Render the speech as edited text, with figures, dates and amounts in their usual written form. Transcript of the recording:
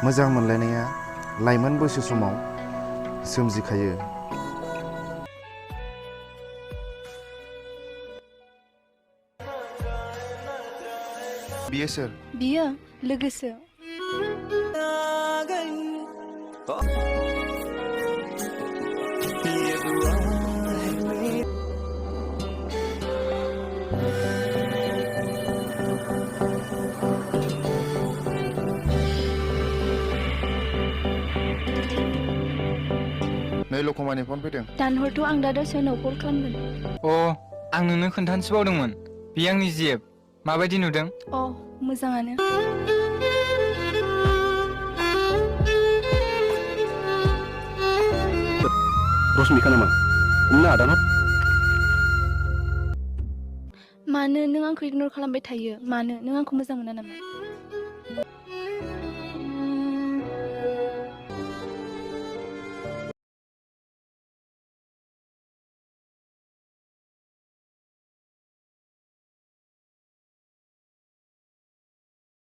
मोजां मोनलायनाया लाइमोन बैसो समाव सोमजिखायो। बियो सोर? बियो लोगोसो। नै लखमानि फन फैदों। दानहरथ' आं दा दसे उनाव कल खालामगोन। आं नोंनो खोन्थानोसो बावदोंमोन। बियो आंनि जेब। माबायदि नुदों? मोजाङानो। रश्मिका नामा? ना दानहर। मानो नों आंखौ इगनर खालामबाय थायो? मानो नों आंखौ मोजां मोना नामा?